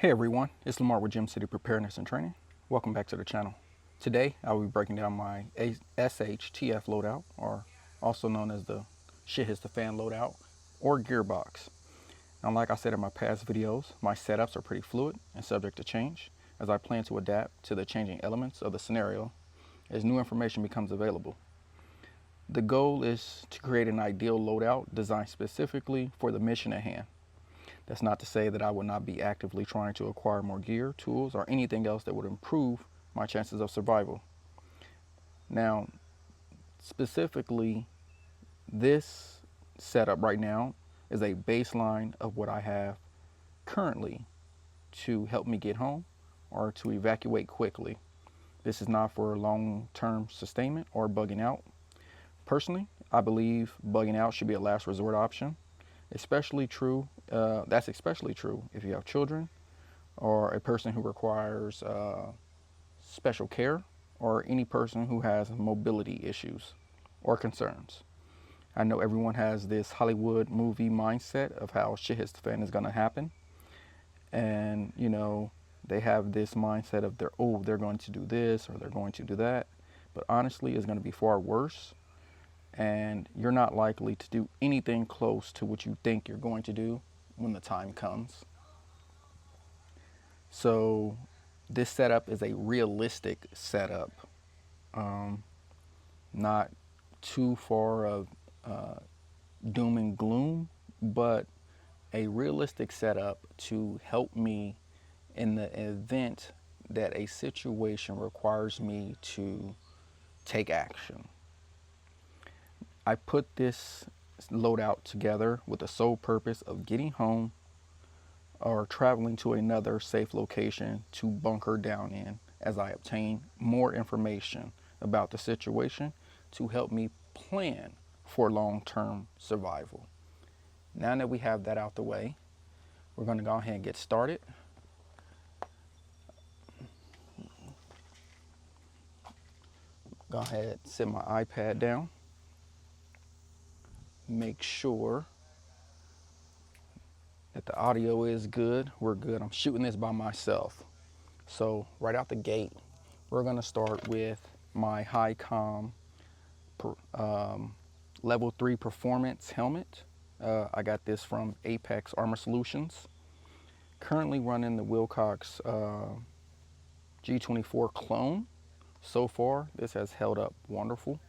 Hey everyone, it's Lamar with Gym City Preparedness and Training. Welcome back to the channel. Today I will be breaking down my SHTF Loadout, or also known as the Shit Hits the Fan Loadout, or gearbox. Now, like I said in my past videos, my setups are pretty fluid and subject to change, as I plan to adapt to the changing elements of the scenario as new information becomes available. The goal is to create an ideal loadout designed specifically for the mission at hand. That's not to say that I would not be actively trying to acquire more gear, tools, or anything else that would improve my chances of survival. Now, specifically, this setup right now is a baseline of what I have currently to help me get home or to evacuate quickly. This is not for long-term sustainment or bugging out. Personally, I believe bugging out should be a last resort option. That's especially true if you have children or a person who requires special care, or any person who has mobility issues or concerns. I know everyone has this Hollywood movie mindset of how shit hits the fan is going to happen. And, they have this mindset of they're going to do this or they're going to do that. But honestly, it's going to be far worse. And you're not likely to do anything close to what you think you're going to do when the time comes. So this setup is a realistic setup, not too far of doom and gloom, but a realistic setup to help me in the event that a situation requires me to take action. I put this loadout together with the sole purpose of getting home or traveling to another safe location to bunker down in as I obtain more information about the situation to help me plan for long-term survival. Now that we have that out the way, we're going to go ahead and get started. Go ahead, set my iPad down. Make sure that the audio is good. We're good. I'm shooting this by myself. So right out the gate, we're going to start with my high-com level 3 performance helmet. I got this from Apex Armor Solutions. Currently running the Wilcox G24 clone. So far, this has held up wonderful.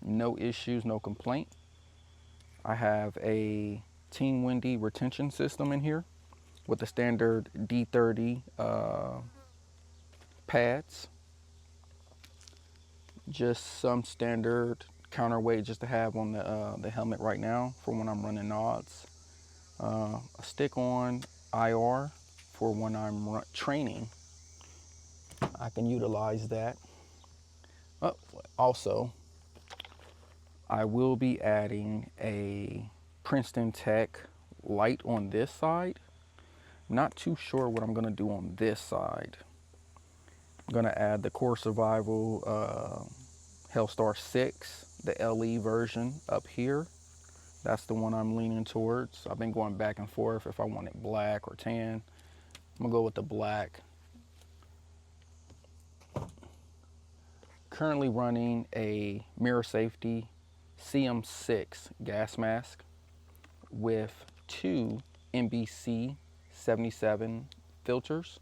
No issues, no complaint. I have a Team Wendy retention system in here with the standard D30 pads. Just some standard counterweight just to have on the helmet right now for when I'm running odds. A stick-on IR for when I'm training. I can utilize that. Also, I will be adding a Princeton Tech light on this side. Not too sure what I'm going to do on this side. I'm going to add the Core Survival Hellstar 6, the LE version up here. That's the one I'm leaning towards. I've been going back and forth if I want it black or tan. I'm going to go with the black. Currently running a Mirror Safety CM6 gas mask with 2 NBC 77 filters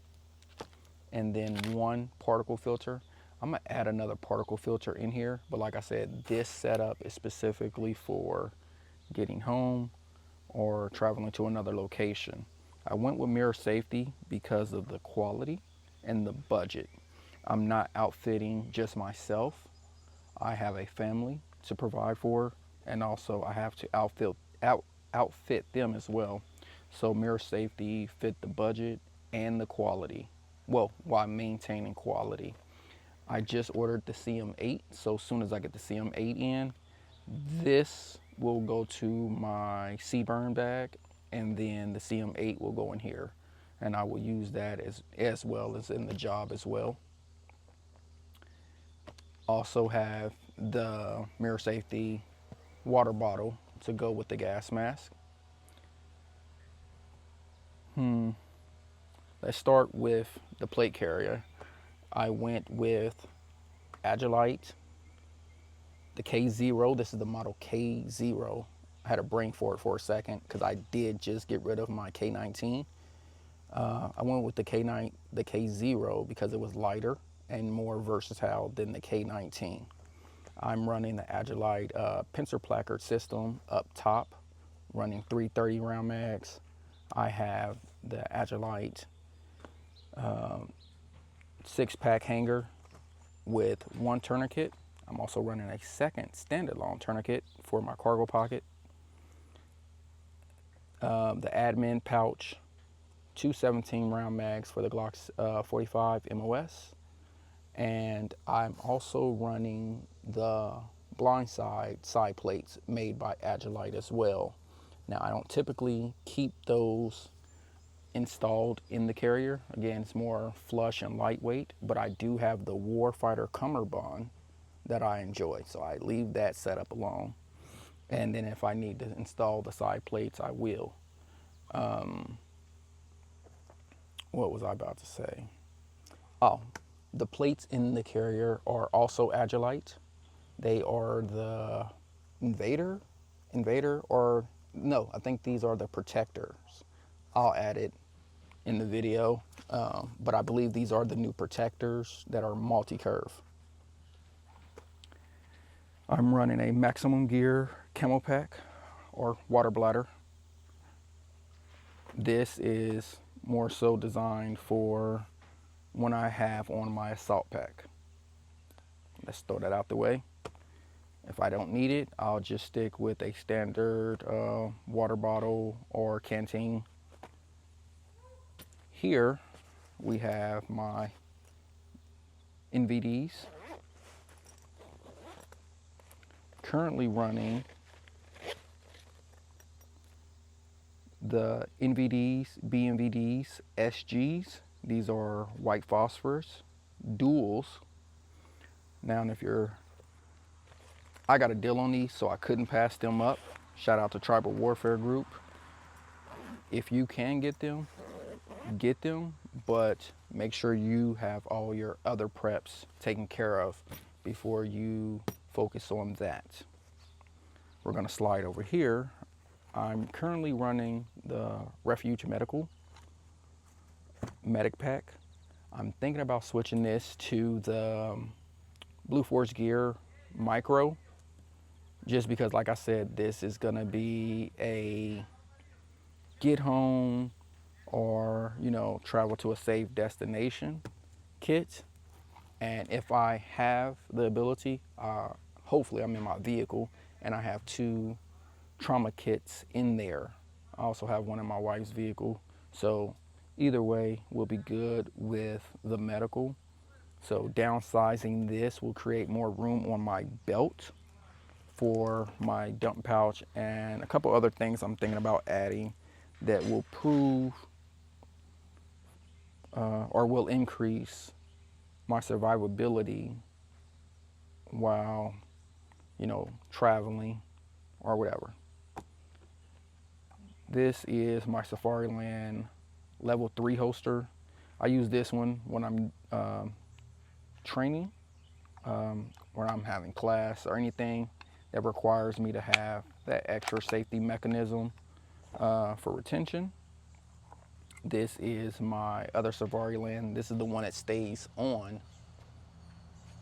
and then 1 particle filter. I'm gonna add another particle filter in here, but like I said, this setup is specifically for getting home or traveling to another location. I went with Mirror Safety because of the quality and the budget. I'm not outfitting just myself. I have a family to provide for, and also I have to outfit them as well. So Mirror Safety fit the budget and the quality, well, while maintaining quality. I just ordered the CM8, so as soon as I get the CM8 in, this will go to my C-burn bag, and then the CM8 will go in here, and I will use that as well as in the job as well. Also have the Mirror Safety water bottle to go with the gas mask. Let's start with the plate carrier. I went with Agilite, the K0. This is the model K0. I had a brain for it for a second because I did just get rid of my K19. I went with the K0 because it was lighter and more versatile than the K19. I'm running the Agilite pincer placard system up top, running 330 round mags. I have the Agilite 6-pack hanger with one tourniquet. I'm also running a second standard long tourniquet for my cargo pocket. The admin pouch, 2 17 round mags for the Glock 45 MOS. And I'm also running the blindside side plates made by Agilite as well. Now, I don't typically keep those installed in the carrier. Again, it's more flush and lightweight, but I do have the Warfighter cummerbund that I enjoy, so I leave that set up alone. And then if I need to install the side plates, I will. What was I about to say? Oh, the plates in the carrier are also Agilite. They are the Invader, or no, I think these are the Protectors. I'll add it in the video, but I believe these are the new Protectors that are multi-curve. I'm running a Maximum Gear Camo Pack or water bladder. This is more so designed for when I have on my assault pack. Let's throw that out the way. If I don't need it, I'll just stick with a standard water bottle or canteen. Here we have my NVDs. Currently running the NVDs, BNVDs, SGs. These are white phosphorus duals. Now, I got a deal on these, so I couldn't pass them up. Shout out to Tribal Warfare Group. If you can get them, but make sure you have all your other preps taken care of before you focus on that. We're gonna slide over here. I'm currently running the Refuge Medic Pack. I'm thinking about switching this to the Blue Force Gear Micro, just because, like I said, this is gonna be a get home or, travel to a safe destination kit. And if I have the ability, hopefully I'm in my vehicle and I have 2 trauma kits in there. I also have one in my wife's vehicle. So either way, we'll be good with the medical. So downsizing this will create more room on my belt for my dump pouch and a couple other things I'm thinking about adding that will prove or will increase my survivability while, traveling or whatever. This is my Safariland level 3 holster. I use this one when I'm training, when I'm having class or anything that requires me to have that extra safety mechanism for retention. This is my other Safariland. This is the one that stays on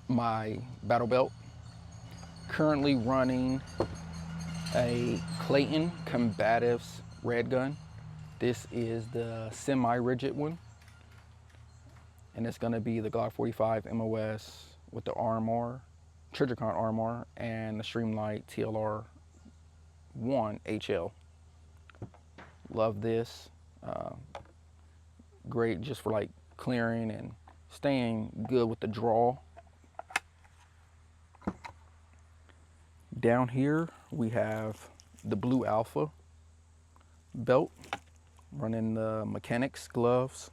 my battle belt. Currently running a Clayton Combatives red gun. This is the semi-rigid one, and it's going to be the Glock 45 MOS with the armor, Trijicon armor, and the Streamlight TLR 1 HL. Love this. Great just for like clearing and staying good with the draw. Down here we have the Blue Alpha belt, running the mechanics gloves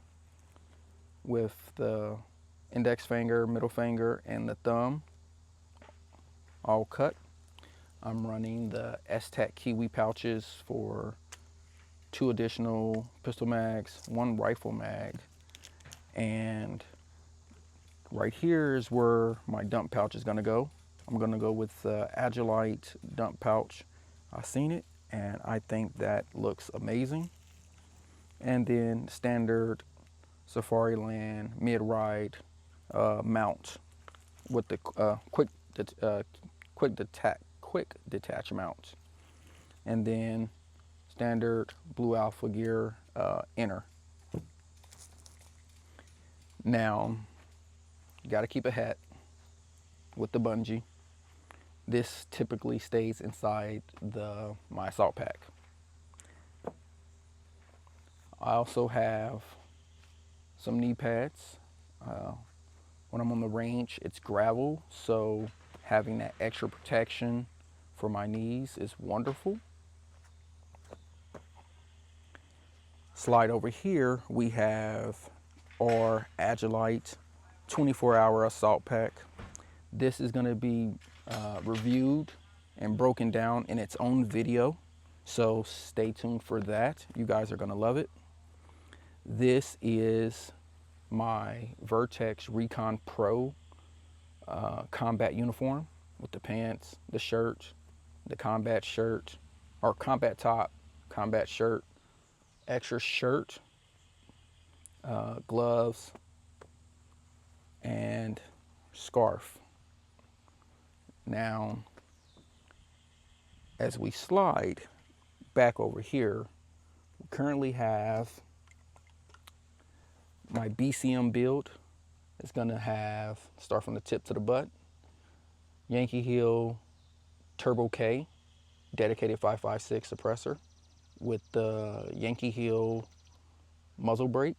with the index finger, middle finger, and the thumb all cut. I'm running the STAC Kiwi pouches for 2 additional pistol mags, 1 rifle mag, And right here is where my dump pouch is gonna go. I'm gonna go with the Agilite dump pouch. I've seen it and I think that looks amazing. And then standard Safariland mid-ride mount with the quick detach mount. And then standard Blue Alpha Gear inner. Now, you gotta keep a hat with the bungee. This typically stays inside my assault pack. I also have some knee pads. When I'm on the range, it's gravel, so having that extra protection for my knees is wonderful. Slide over here, we have our Agilite 24-hour assault pack. This is gonna be reviewed and broken down in its own video, so stay tuned for that. You guys are gonna love it. This is my Vertex Recon Pro combat uniform with the pants, the shirt, the combat shirt, or combat top, combat shirt, extra shirt, gloves, and scarf. Now, as we slide back over here, we currently have my BCM build. It's gonna have, start from the tip to the butt, Yankee Hill Turbo K, dedicated 5.56 suppressor with the Yankee Hill muzzle brake,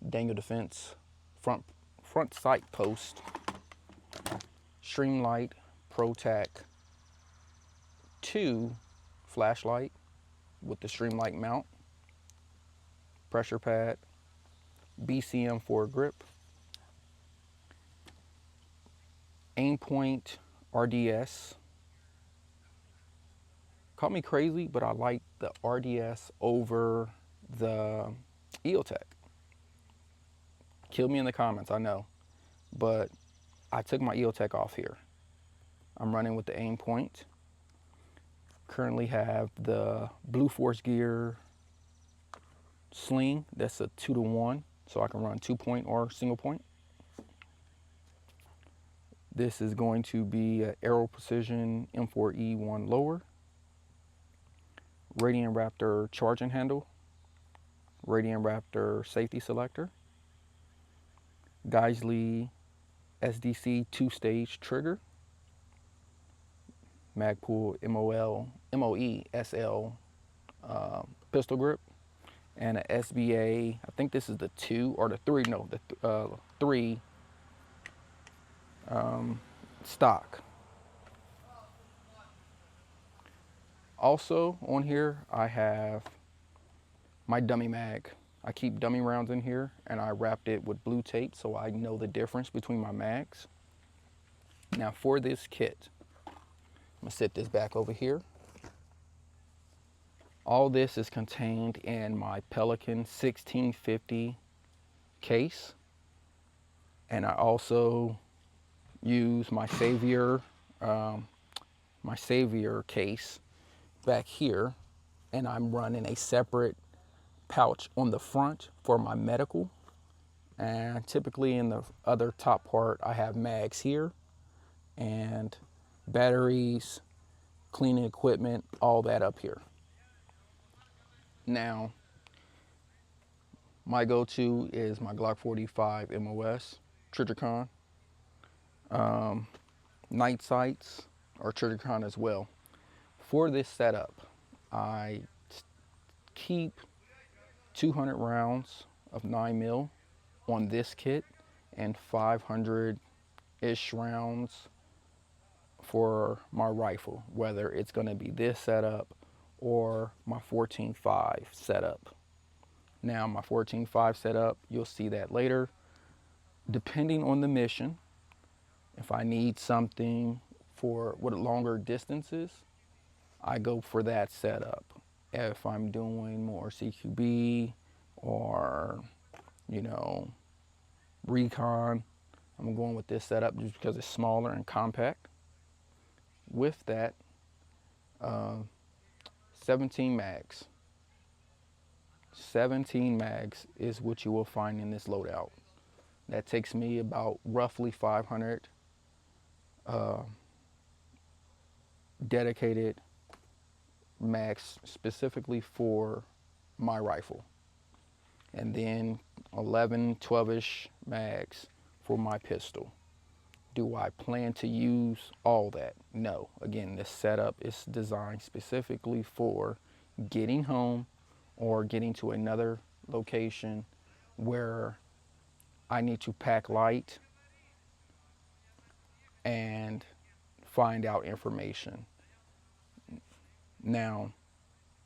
Daniel Defense front sight post, Streamlight ProTac 2 flashlight with the Streamlight mount, pressure pad, BCM foregrip, Aimpoint RDS. Call me crazy, but I like the RDS over the EOTech. Kill me in the comments, I know, but I took my EOTech off here. I'm running with the Aimpoint. Currently have the Blue Force Gear sling. That's a 2-to-1, so I can run 2-point or single point. This is going to be an Aero Precision M4E1 lower, Radiant Raptor charging handle, Radiant Raptor safety selector, Geisley SDC 2-stage trigger, Magpul MOE SL pistol grip, and a SBA, I think this is the 2 or the 3, no, the 3 stock. Also on here, I have my dummy mag. I keep dummy rounds in here and I wrapped it with blue tape so I know the difference between my mags. Now for this kit, I'm gonna set this back over here. All this is contained in my Pelican 1650 case. And I also use my Savior case back here, and I'm running a separate pouch on the front for my medical. And typically in the other top part, I have mags here and batteries, cleaning equipment, all that up here. Now, my go-to is my Glock 45 MOS, Trijicon. Night sights or Trijicon as well. For this setup, I keep 200 rounds of 9mm on this kit and 500-ish rounds for my rifle, whether it's going to be this setup or my 14.5 setup. Now my 14.5 setup, you'll see that later. Depending on the mission, if I need something for with longer distances, I go for that setup. If I'm doing more CQB or, you know, Recon. I'm going with this setup just because it's smaller and compact. With that, 17 mags. 17 mags is what you will find in this loadout. That takes me about roughly 500 dedicated mags specifically for my rifle. And then 11, 12-ish mags for my pistol. Do I plan to use all that? No. Again, this setup is designed specifically for getting home or getting to another location where I need to pack light and find out information. Now,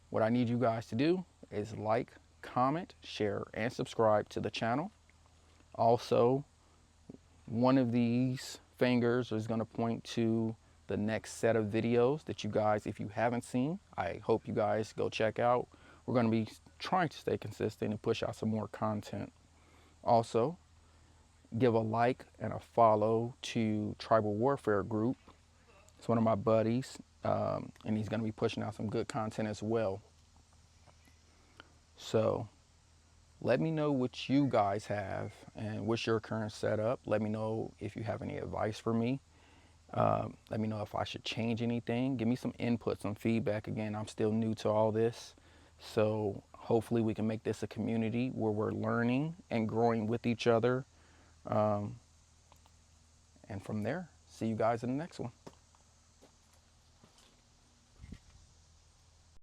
what I need you guys to do is like, comment, share, and subscribe to the channel. Also, one of these fingers is going to point to the next set of videos that you guys, if you haven't seen, I hope you guys go check out. We're going to be trying to stay consistent and push out some more content. Also, give a like and a follow to Tribal Warfare Group. It's one of my buddies, and he's going to be pushing out some good content as well. So let me know what you guys have and what's your current setup. Let me know if you have any advice for me. Let me know if I should change anything. Give me some input, some feedback. Again, I'm still new to all this. So hopefully we can make this a community where we're learning and growing with each other. And from there, see you guys in the next one.